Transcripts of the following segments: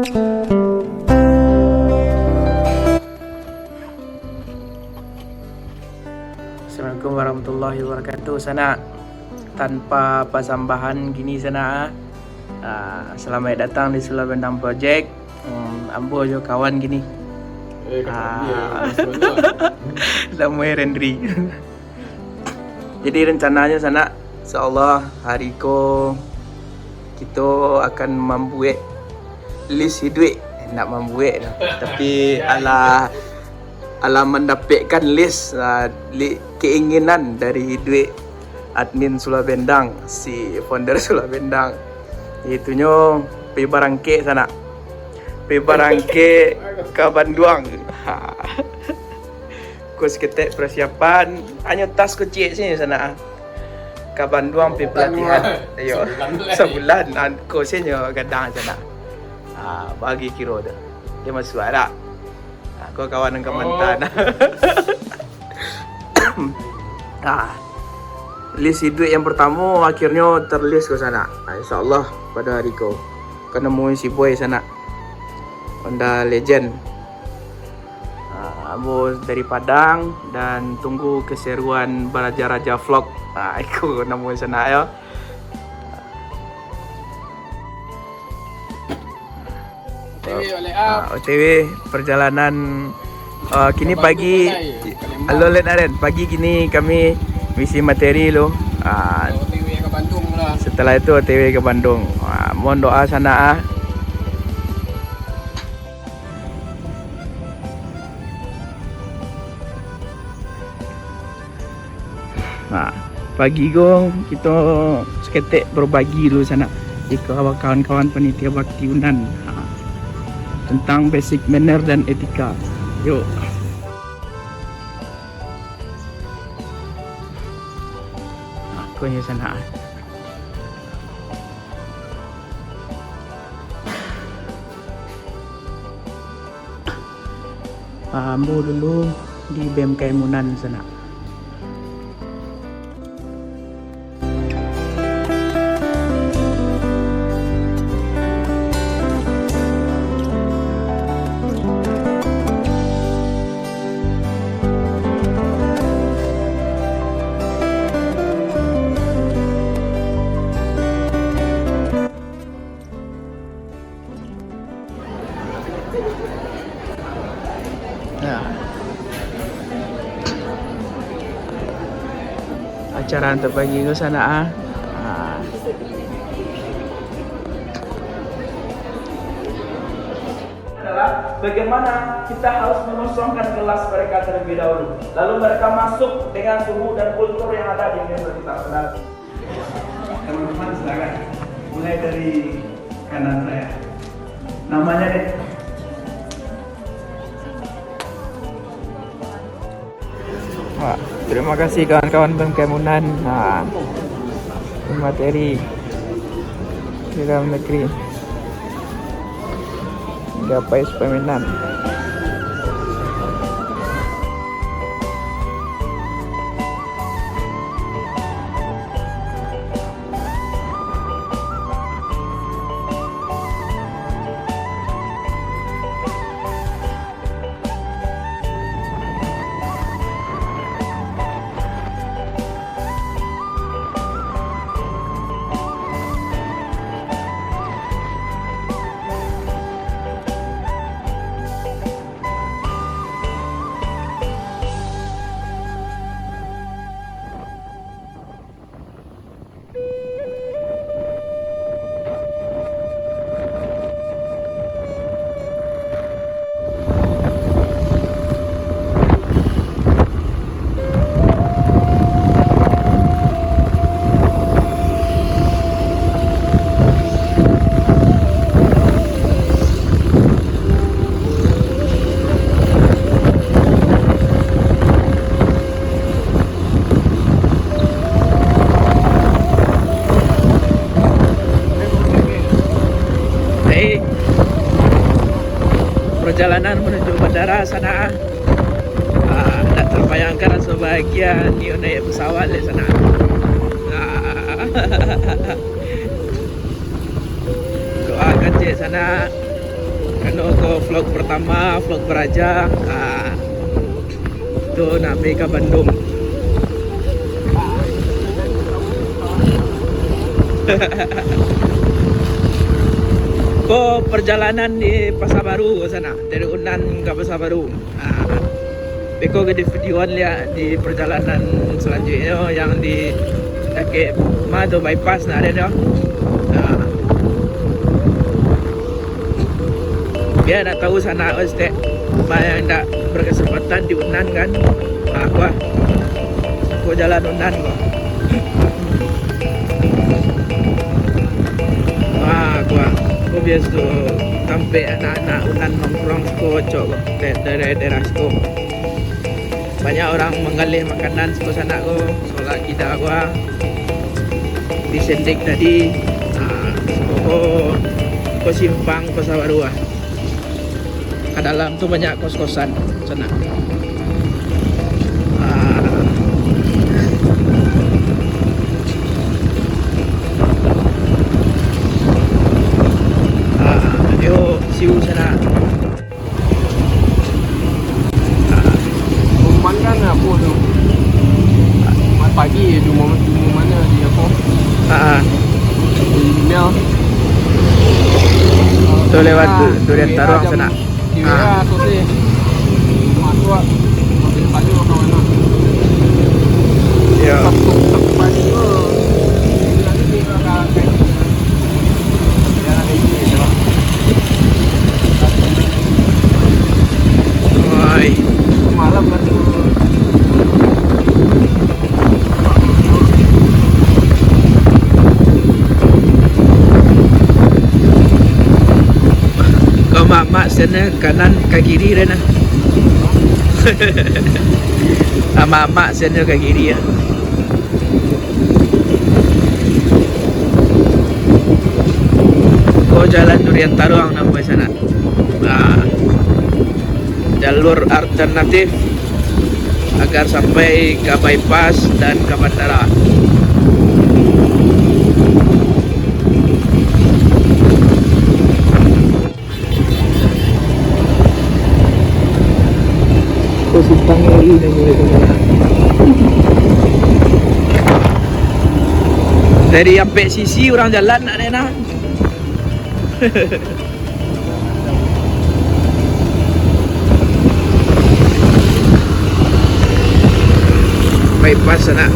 Assalamualaikum warahmatullahi wabarakatuh. Sana tanpa pasambahan gini sana. Selamat datang di Sulawendang Project. Ambo jo kawan gini. Namanya Rendri. Jadi rencananya sana, insyaallah hari ko kita akan membuat list hidup. Nak membuat tapi ala mendapatkan list keinginan dari hidup admin Sulawendang, si founder Sulawendang, itunya pergi barangke sana, pergi barangke ke Bandung. Ku seketek persiapan, hanya tas kecil sini sana ke Bandung pergi pelatihan. Ayo, sebulan aku sini gadang sana. Bagi kira dia masuk ada. Aku kawan dengan mantan. List hidup yang pertama akhirnya terlist ke sana. InsyaAllah pada hari ko akan nemuin si boy sana, Honda Legend. Aku dari Padang dan tunggu keseruan Baraja-Raja Vlog. Aku nemuin sana ya. OTW perjalanan kini pagi. Halo Aren, pagi kini kami misi materi lo. OTW ke Bandung lah. Setelah itu OTW ke Bandung. Mohon doa sana. Pagi go kita seketek berbagi dulu sana jika kawan-kawan panitia bakti Unan tentang basic manner dan etika. Yuk. Aku ni sana. Ambo dulu di BMK Munan sana. Acara untuk pagi ke sana adalah bagaimana kita harus mengosongkan kelas mereka terlebih dahulu, lalu mereka masuk dengan suhu dan kultur yang ada di universitas. Teman-teman silakan mulai dari kanan saya. Namanya deh. Terima kasih kawan-kawan BMK Munan. Materi di dalam negeri gapai Peminan. Perjalanan menuju bandara sana. Tak terbayangkan rasa bahagia ni naik pesawat di sana. Doakan cik sana Ano ko vlog pertama, vlog beraja. Itu nabi ke Bandung. Ko perjalanan di Pasar Baru sana dari Unan ke Pasar Baru. Beko gede videoan lihat di perjalanan selanjutnya yang di kaki Mado bypass nah ada dah. Biar nak tahu sana Ostek banyak tak berkesempatan di Unan kan. Aku jalan Unan kok. Aku biasa sampai anak-anak Unan nongkrong kocok dari daerah sko. Banyak orang menggalih makanan di sana ko. Soalnya kita gua disendik tadi. Ko simpang Pasar Baru. Ke dalam tuh banyak kos-kosan sana. Yuk siu sana. Pengumuman kan apa tu? Pagi di mana di apa? Di email. Tu lewat Durian Taruang sana. Di WA tu sih. Masuk. Ambil baju kawan nak. Ya. Pagi tu. Nanti kita akan. Ya nanti kita. Oi. Malam kan. Kau mak sana kanan ke kiri rena. Mak sana ke kiri ya. Kau jalan Durian Taruang nampak sana. Jalur alternatif agar sampai ke bypass dan ke bandara. Kau simpang lagi dan mulai kemana? Dari sampai sisi orang jalan nak Nena. Bypass sana.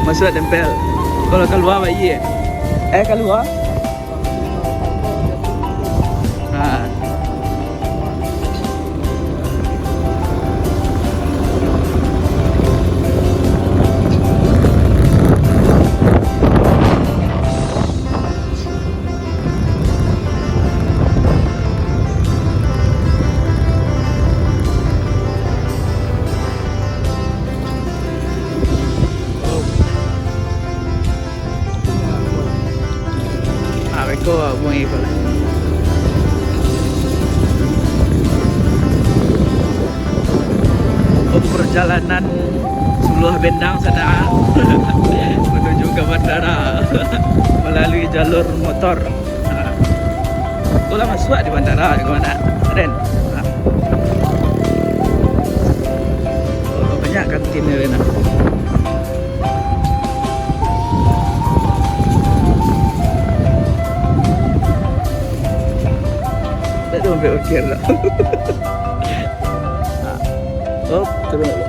Masuk tempel. Kalau keluar bayi. Keluar. Ko buang ibu lah. Perjalanan Suluh Bendang sana menuju ke bandara melalui jalur motor. Itulah masuk di bandara ke mana? Keren. Banyak kantin ni Rena. Sampai okey lah. Oh, terus.